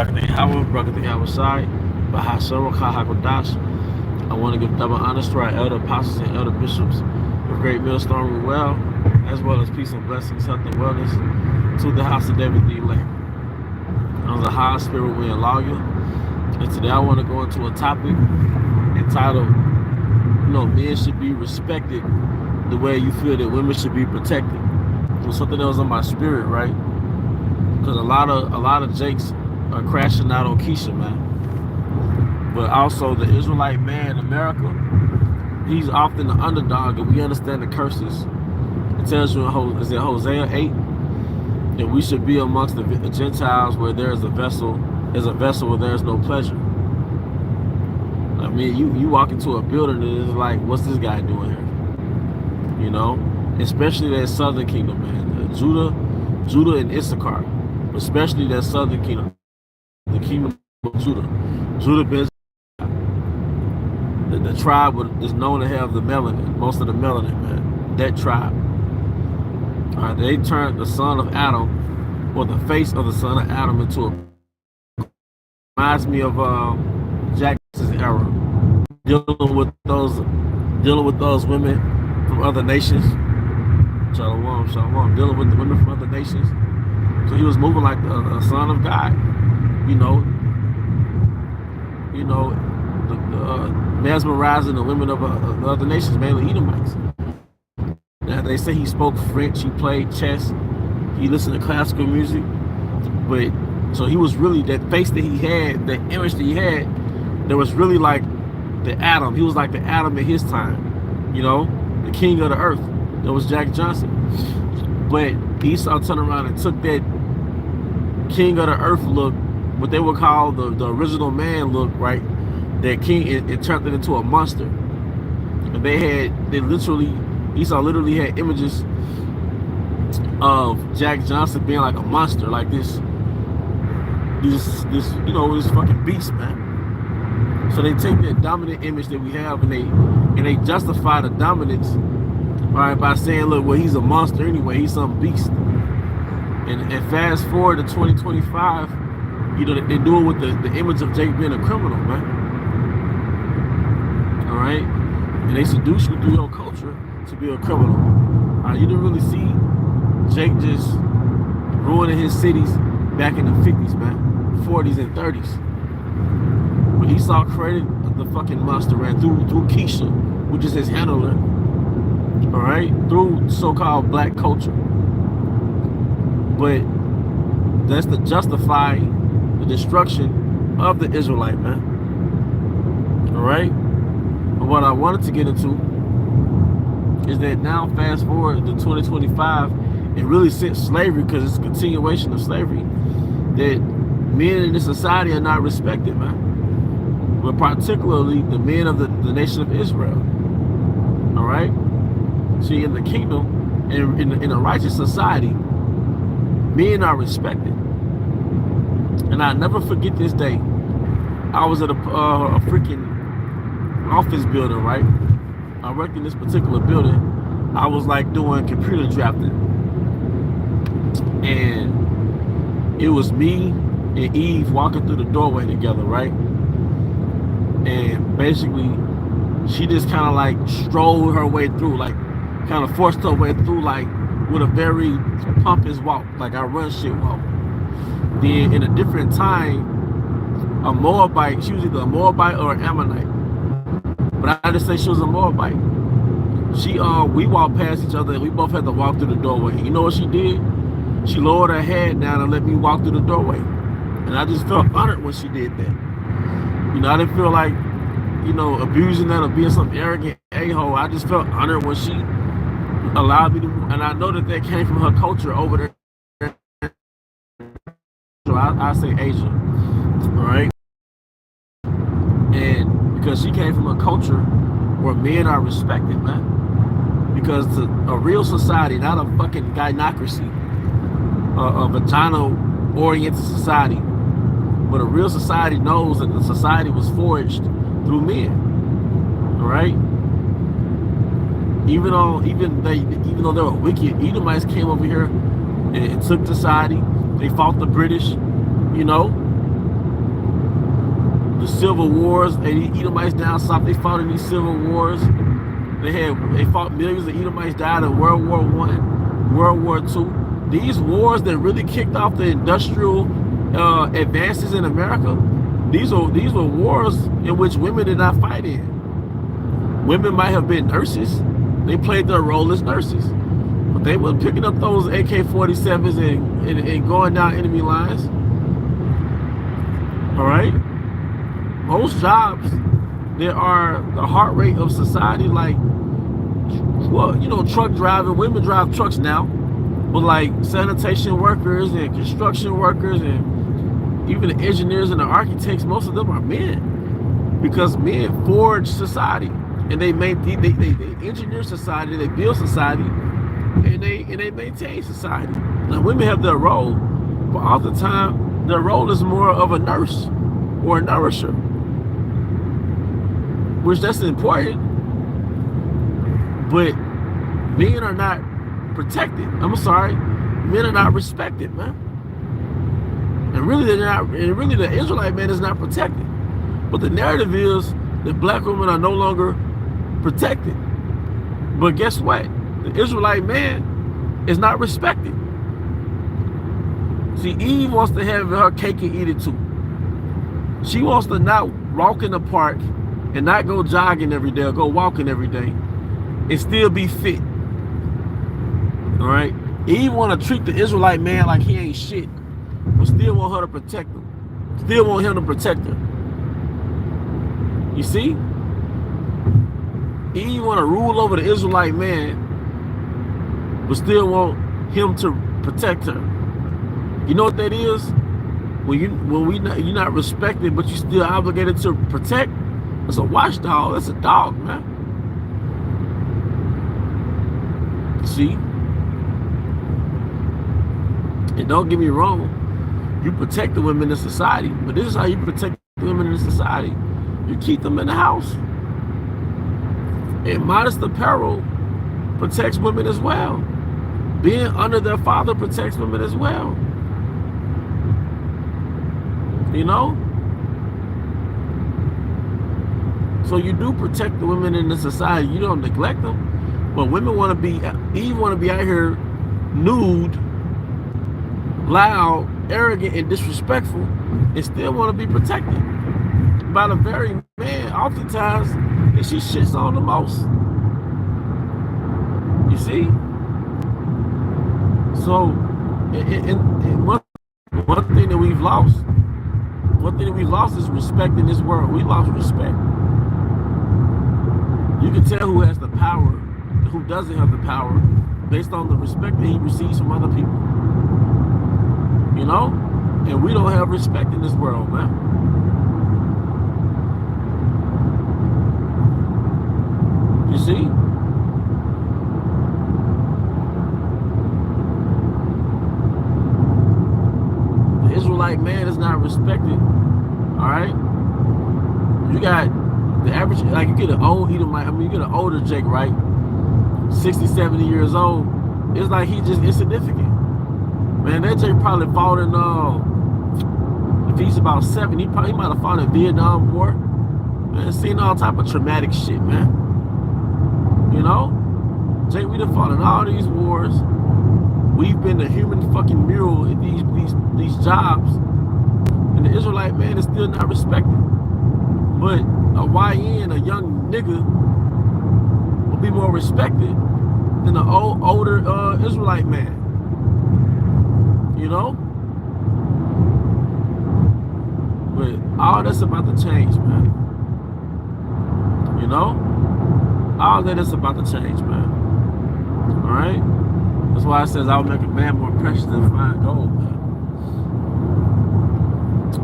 Brakatay Howard, Brakatay Howard Side, Bahasoro Kahakodash. I want to give double honors to our elder apostles and elder bishops of Great Millstone well, as well as peace and blessings, health and wellness to the house of David the elect. I'm the high spirit wind lawyer, and today I want to go into a topic entitled, men should be respected the way you feel that women should be protected. It was something that was on my spirit, right? Because a lot of Jakes are crashing out on Keisha, man. But also the Israelite man in America, he's often the underdog, and we understand the curses. It tells you in Hosea 8 that we should be amongst the Gentiles where there is a vessel where there is no pleasure. I mean, you walk into a building and it's like, what's this guy doing here? Especially that southern kingdom, man. Judah and Issachar, especially that southern kingdom, the kingdom of Judah. Judah been the tribe is known to have the melanin, most of the melanin, man. That tribe. They turned the son of Adam, or the face of the son of Adam, into a. Reminds me of Jackson's era, dealing with those women from other nations. Shalom, dealing with the women from other nations. So he was moving like a son of God, mesmerizing the women of other nations, mainly Edomites. Now they say he spoke French, he played chess, he listened to classical music, but so he was really, that face that he had, that image that he had, that was really like the Adam. He was like the Adam in his time, the king of the earth. That was Jack Johnson. But Esau turned around and took that king of the earth look, what they would call the original man look, right? That king, it turned it into a monster. And Esau literally had images of Jack Johnson being like a monster, like this fucking beast, man. So they take that dominant image that we have and they justify the dominance, right, by saying, look, well, he's a monster anyway, he's some beast. And fast forward to 2025, they do it with the image of Jake being a criminal, man. All right? And they seduce you through your culture to be a criminal. You didn't really see Jake just ruining his cities back in the 50s, man, 40s and 30s. But Esau created the fucking monster, ran through Keisha, which is his handler, all right, through so-called black culture. But that's to justify the destruction of the Israelite, man. All right? But what I wanted to get into is that now, fast forward to 2025, and really since slavery, because it's a continuation of slavery, that men in this society are not respected, man. But particularly the men of the nation of Israel. All right? See, in the kingdom, and in a righteous society, men are respected. And I never forget this day. I was at a freaking office building, right? I worked in this particular building. I was like doing computer drafting. And it was me and Eve walking through the doorway together, right? And basically, she just kind of like strolled her way through, like kind of forced her way through, like with a very pompous walk, like I run shit walk. Then in a different time, a Moabite, she was either a Moabite or an Ammonite, but I just say she was a Moabite. We walked past each other and we both had to walk through the doorway. You know what she did? She lowered her head down and let me walk through the doorway. And I just felt honored when she did that. I didn't feel like, abusing that or being some arrogant a-hole. I just felt honored when she allowed me to, and I know that came from her culture over there. So I say Asia, all right? And because she came from a culture where men are respected, man. Because a real society, not a fucking gynocracy, a vagina-oriented society, but a real society knows that the society was forged through men, all right? Even though they were wicked, Edomites came over here and took society. They fought the British, the civil wars. And the Edomites down south, they fought in these civil wars. They fought millions of Edomites died in World War I, World War II. These wars that really kicked off the industrial advances in America, these were wars in which women did not fight in. Women might have been nurses. They played their role as nurses. But they were picking up those AK-47s and going down enemy lines. All right? Most jobs, there are the heart rate of society, like, well, you know, truck driving. Women drive trucks now. But like sanitation workers and construction workers and even the engineers and the architects, most of them are men. Because men forge society. And they engineer society, they build society, and they maintain society. Now women have their role, but oftentimes their role is more of a nurse or a nourisher, which that's important. But men are not protected. I'm sorry, men are not respected, man. And really they're not. And really the Israelite man is not protected. But the narrative is that black women are no longer protected. But guess what? The Israelite man is not respected. See, Eve wants to have her cake and eat it too. She wants to not walk in the park and not go jogging every day or go walking every day and still be fit. All right? Eve want to treat the Israelite man like he ain't shit, but still want her to protect him. Still want him to protect her. You see? Eve want to rule over the Israelite man, but still want him to protect her. You know what that is? You're not respected, but you still obligated to protect. That's a watchdog. That's a dog, man. See? And don't get me wrong, you protect the women in society, but this is how you protect the women in society. You keep them in the house. And modest apparel protects women as well. Being under their father protects women as well. You know? So you do protect the women in the society. You don't neglect them. But women want to be, Eve want to be out here nude, loud, arrogant, and disrespectful, and still want to be protected by the very man, oftentimes, that she shits on the most. You see? So, and one thing that we've lost is respect in this world. We lost respect. You can tell who has the power and who doesn't have the power based on the respect that he receives from other people. You know? And we don't have respect in this world, man. You see? The Israelite man is not respected. Alright? You got the average, like you get an old Edomite, I mean you get an older Jake, right? 60, 70 years old. It's like he just insignificant. Man, that Jake probably fought in if he's about 7, he might have fought in Vietnam War. Man, seen all type of traumatic shit, man. You know? Jake, we done fought in all these wars. We've been the human fucking mural in these jobs. And the Israelite man is still not respected. But a YN, a young nigga, will be more respected than an older Israelite man. You know? But all that's about to change, man. You know? All that is about to change, man. Alright? That's why it says I'll make a man more precious than fine gold, man.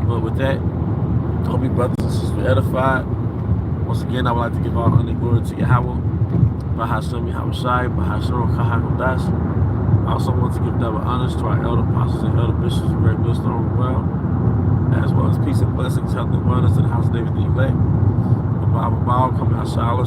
But with that, I hope you brothers and sisters edified. Once again, I would like to give all honor and glory to Yahweh. Bahashemi Havashai, Bahashoro Kahakodash. I also want to give double honors to our elder apostles and elder bishops of Great Millstone as well as peace and blessings, health and wellness to the house of David the elect. Bible, come out, Shalom.